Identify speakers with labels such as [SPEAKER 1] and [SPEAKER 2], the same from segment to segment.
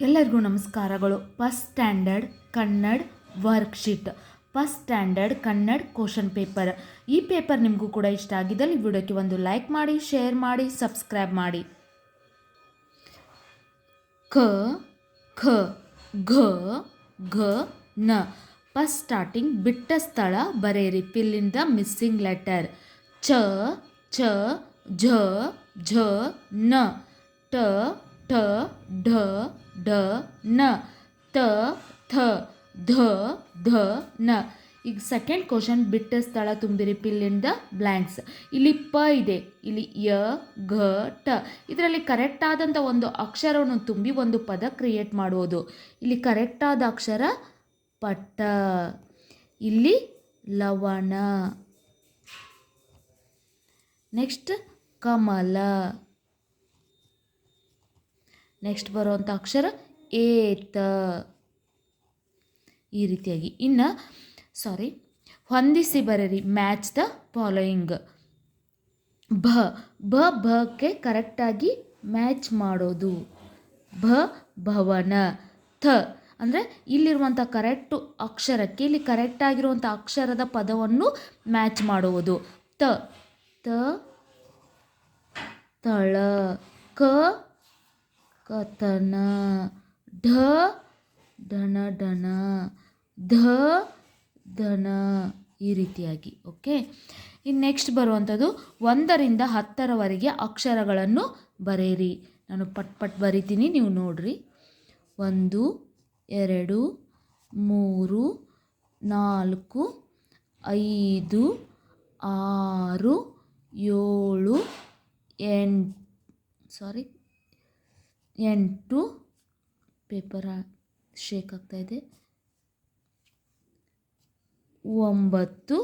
[SPEAKER 1] ಎಲ್ಲರಿಗೂ ನಮಸ್ಕಾರಗಳು. First standard Kannada worksheet, first standard Kannada question paper. ಈ ಪೇಪರ್ ನಿಮಗೂ ಕೂಡ ಇಷ್ಟ ಆಗಿದ್ದಲ್ಲಿ ಈ ವಿಡಿಯೋಕ್ಕೆ ಒಂದು ಲೈಕ್ ಮಾಡಿ, ಶೇರ್ ಮಾಡಿ, ಸಬ್ಸ್ಕ್ರೈಬ್ ಮಾಡಿ. ಕ ಖ ಘ ಘ ನ. ಫಸ್ಟ್ ಸ್ಟಾರ್ಟಿಂಗ್ ಬಿಟ್ಟ ಸ್ಥಳ ಬರೆಯಿರಿ. Fill in the missing letter. ಚ ಛ ಝ ಝ ನ. ಟ ಠ ಢ ಢ ನ. ತ ಥ ಧ ಧ ನ. ಈಗ ಸೆಕೆಂಡ್ ಕ್ವಶನ್, ಬಿಟ್ಟ ಸ್ಥಳ ತುಂಬಿರಿ. Fill in the blanks. ಇಲ್ಲಿ ಪ ಇದೆ, ಇಲ್ಲಿ ಯ ಘ ಟ. ಇದರಲ್ಲಿ ಕರೆಕ್ಟ್ ಆದಂಥ ಒಂದು ಅಕ್ಷರವನ್ನು ತುಂಬಿ ಒಂದು ಪದ ಕ್ರಿಯೇಟ್ ಮಾಡುವುದು. ಇಲ್ಲಿ ಕರೆಕ್ಟ್ ಆದ ಅಕ್ಷರ ಪಟ್ಟ. ಇಲ್ಲಿ ಲವಣ. ನೆಕ್ಸ್ಟ್ ಕಮಲ. ನೆಕ್ಸ್ಟ್ ಬರುವಂಥ ಅಕ್ಷರ ಏತ. ಈ ರೀತಿಯಾಗಿ ಇನ್ನು ಹೊಂದಿಸಿ ಬರೆಯಿರಿ. Match the following. ಭ ಭ ಭಕ್ಕೆ ಕರೆಕ್ಟಾಗಿ ಮ್ಯಾಚ್ ಮಾಡೋದು. ಭ ಭವನ. ಥ ಅಂದರೆ ಇಲ್ಲಿರುವಂಥ ಕರೆಕ್ಟು ಅಕ್ಷರಕ್ಕೆ ಇಲ್ಲಿ ಕರೆಕ್ಟಾಗಿರುವಂಥ ಅಕ್ಷರದ ಪದವನ್ನು ಮ್ಯಾಚ್ ಮಾಡುವುದು. ತ ತ ತಳ. ಕ ಕಥನ. ಢ ಢಣ ಢಣ. ಧ ಧನ. ಈ ರೀತಿಯಾಗಿ. ಓಕೆ, ಇನ್ನು ನೆಕ್ಸ್ಟ್ ಬರುವಂಥದ್ದು 1ರಿಂದ 10ರವರೆಗೆ ಅಕ್ಷರಗಳನ್ನು ಬರೆಯಿರಿ. ನಾನು ಪಟ್ ಪಟ್ ಬರಿತೀನಿ, ನೀವು ನೋಡ್ರಿ. 1 2 3 4 5 6 7 8 ಪೇಪರ್ ಶೇಕ್ ಆಗ್ತಾ ಇದೆ. 9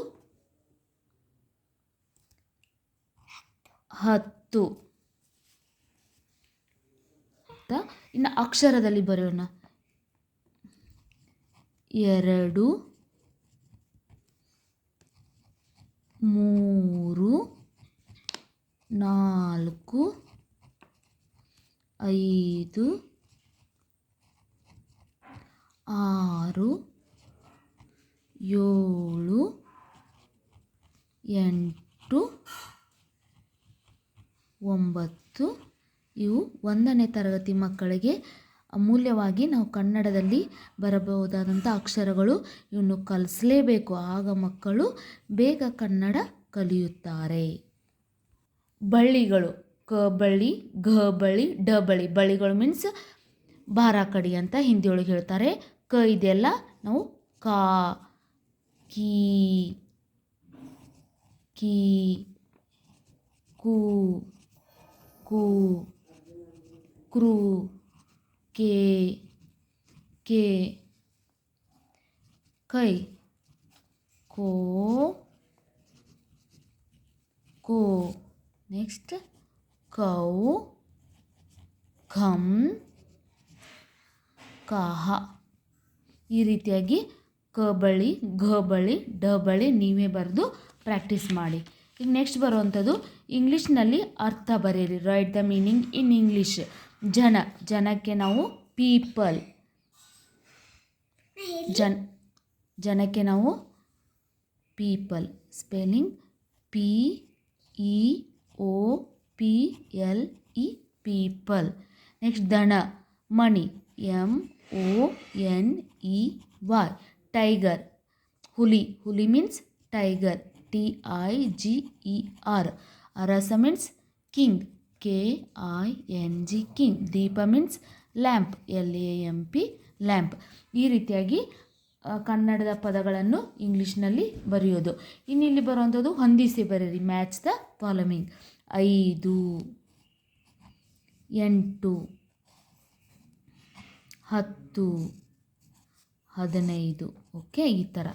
[SPEAKER 1] 10. ಇನ್ನು ಅಕ್ಷರದಲ್ಲಿ ಬರೆಯೋಣ. 2 3 4 5 6 7 8 9. ಇವು 1ನೇ ತರಗತಿ ಮಕ್ಕಳಿಗೆ ಅಮೂಲ್ಯವಾಗಿ ನಾವು ಕನ್ನಡದಲ್ಲಿ ಬರಬಹುದಾದಂಥ ಅಕ್ಷರಗಳು. ಇವನ್ನು ಕಲಿಸಲೇಬೇಕು, ಆಗ ಮಕ್ಕಳು ಬೇಗ ಕನ್ನಡ ಕಲಿಯುತ್ತಾರೆ. ಬಳ್ಳಿಗಳು. ಕ ಬಳ್ಳಿ, ಘ ಬಳ್ಳಿ, ಢ ಬಳ್ಳಿ. ಬಳ್ಳಿಗಳು ಮೀನ್ಸ್ ಬಾರಾಕಡಿ ಅಂತ ಹಿಂದಿಯೊಳಗೆ ಹೇಳ್ತಾರೆ. ಕ ಇದೆಲ್ಲ ನಾವು ಕಾ, ಕೀ, ಕೀ, ಕು, ಕು, ಕ್ರೂ, ಕೆ, ಕೆ. ಕೈ. ಕೋ, ಕೋ. ನೆಕ್ಸ್ಟ್ ಕೌ, ಖಂ, ಕಾಹ. ಈ ರೀತಿಯಾಗಿ ಕ ಬಳ್ಳಿ, ಘ ಬಳ್ಳಿ, ಢ ಬಳ್ಳಿ ನೀವೇ ಬರೆದು ಪ್ರಾಕ್ಟೀಸ್ ಮಾಡಿ. ಈಗ ನೆಕ್ಸ್ಟ್ ಬರುವಂಥದ್ದು ಇಂಗ್ಲೀಷ್ನಲ್ಲಿ ಅರ್ಥ ಬರೆಯಿರಿ. Write the meaning in English. ಜನ. ಜನಕ್ಕೆ ನಾವು ಪೀಪಲ್. ಜನಕ್ಕೆ ನಾವು people. Spelling PEOPLE people. Next ದಣ. ಮಣಿ. MONEY. ಟೈಗರ್. ಹುಲಿ. ಹುಲಿ ಮೀನ್ಸ್ ಟೈಗರ್. TIGER. ಅರಸ ಮೀನ್ಸ್ ಕಿಂಗ್. KING king. ದೀಪ ಮೀನ್ಸ್ ಲ್ಯಾಂಪ್. LAMP lamp. ಈ ರೀತಿಯಾಗಿ ಕನ್ನಡದ ಪದಗಳನ್ನು ಇಂಗ್ಲೀಷ್ನಲ್ಲಿ ಬರೆಯೋದು. ಇನ್ನು ಇಲ್ಲಿ ಬರುವಂಥದ್ದು ಹೊಂದಿಸಿ ಬರೆಯಿರಿ. Match the following. 5 8 10 15. ಓಕೆ, ಈ ಥರ.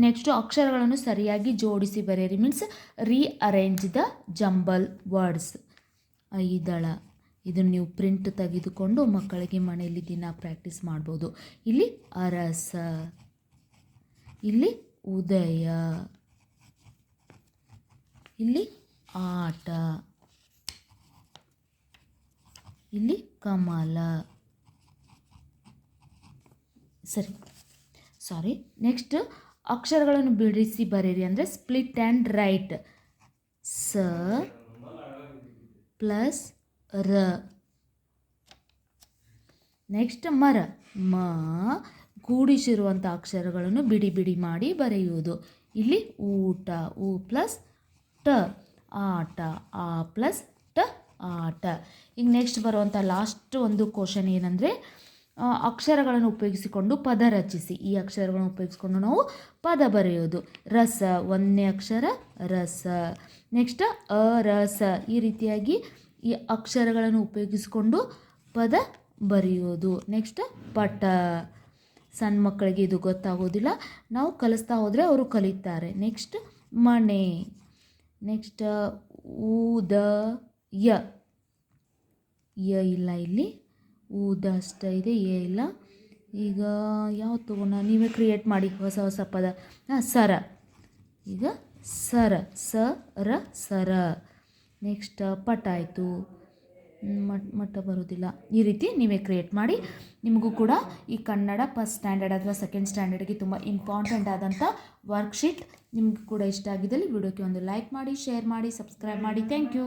[SPEAKER 1] ನೆಕ್ಸ್ಟು ಅಕ್ಷರಗಳನ್ನು ಸರಿಯಾಗಿ ಜೋಡಿಸಿ ಬರೆಯಿರಿ. Means rearrange the jumbled words. ಐದಳ. ಇದನ್ನು ನೀವು ಪ್ರಿಂಟ್ ತೆಗೆದುಕೊಂಡು ಮಕ್ಕಳಿಗೆ ಮನೆಯಲ್ಲಿ ದಿನ ಪ್ರಾಕ್ಟೀಸ್ ಮಾಡ್ಬೋದು. ಇಲ್ಲಿ ಅರಸ. ಇಲ್ಲಿ ಉದಯ. ಇಲ್ಲಿ ಆಟ. ಇಲ್ಲಿ ಕಮಲ. ಸಾರಿ. ನೆಕ್ಸ್ಟ್ ಅಕ್ಷರಗಳನ್ನು ಬಿಡಿಸಿ ಬರೀರಿ ಅಂದರೆ ಸ್ಪ್ಲಿಟ್ ಆ್ಯಂಡ್ ರೈಟ್. ಸ ಪ್ಲಸ್ ರ. ನೆಕ್ಸ್ಟ್ ಮರ. ಮ ಕೂಡಿಸಿರುವಂಥ ಅಕ್ಷರಗಳನ್ನು ಬಿಡಿ ಬಿಡಿ ಮಾಡಿ ಬರೆಯುವುದು. ಇಲ್ಲಿ ಊಟ, ಉ ಪ್ಲಸ್ ಟ. ಆಟ, ಆ ಪ್ಲಸ್ ಟ, ಆಟ. ಈಗ ನೆಕ್ಸ್ಟ್ ಬರುವಂಥ ಲಾಸ್ಟ್ ಒಂದು ಕ್ವಶನ್ ಏನಂದರೆ ಅಕ್ಷರಗಳನ್ನು ಉಪಯೋಗಿಸಿಕೊಂಡು ಪದ ರಚಿಸಿ. ಈ ಅಕ್ಷರಗಳನ್ನು ಉಪಯೋಗಿಸಿಕೊಂಡು ನಾವು ಪದ ಬರೆಯೋದು. ರಸ, ಒಂದನೇ ಅಕ್ಷರ ರಸ. ನೆಕ್ಸ್ಟ್ ಅರಸ. ಈ ರೀತಿಯಾಗಿ ಈ ಅಕ್ಷರಗಳನ್ನು ಉಪಯೋಗಿಸಿಕೊಂಡು ಪದ ಬರೆಯೋದು. ನೆಕ್ಸ್ಟ್ ಪಟ. ಸಣ್ಣ ಮಕ್ಕಳಿಗೆ ಇದು ಗೊತ್ತಾಗೋದಿಲ್ಲ, ನಾವು ಕಲಿಸ್ತಾ ಹೋದರೆ ಅವರು ಕಲಿತಾರೆ. ನೆಕ್ಸ್ಟ್ ಮನೆ. ನೆಕ್ಸ್ಟ್ ಉದಯ. ಯ ಇಲ್ಲ ಇಲ್ಲಿ, ಊದ ಅಷ್ಟ ಇದೆ, ಎ ಇಲ್ಲ. ಈಗ ಯಾವ್ದು ತಗೋಣ, ನೀವೇ ಕ್ರಿಯೇಟ್ ಮಾಡಿ ಹೊಸ ಹೊಸ ಪದ. ಸರ. ಈಗ ಸರ, ಸರ ಸರ. ನೆಕ್ಸ್ಟ್ ಪಟ ಆಯಿತು, ಮಟ್ಟ ಬರೋದಿಲ್ಲ. ಈ ರೀತಿ ನೀವೇ ಕ್ರಿಯೇಟ್ ಮಾಡಿ. ನಿಮಗೂ ಕೂಡ ಈ ಕನ್ನಡ ಫಸ್ಟ್ ಸ್ಟ್ಯಾಂಡರ್ಡ್ ಅಥವಾ ಸೆಕೆಂಡ್ ಸ್ಟ್ಯಾಂಡರ್ಡ್ಗೆ ತುಂಬ ಇಂಪಾರ್ಟೆಂಟ್ ಆದಂಥ ವರ್ಕ್ಶೀಟ್ ನಿಮಗೂ ಕೂಡ ಇಷ್ಟ ಆಗಿದ್ದಲ್ಲಿ ವಿಡಿಯೋಕ್ಕೆ ಒಂದು ಲೈಕ್ ಮಾಡಿ, ಶೇರ್ ಮಾಡಿ, ಸಬ್ಸ್ಕ್ರೈಬ್ ಮಾಡಿ. Thank you.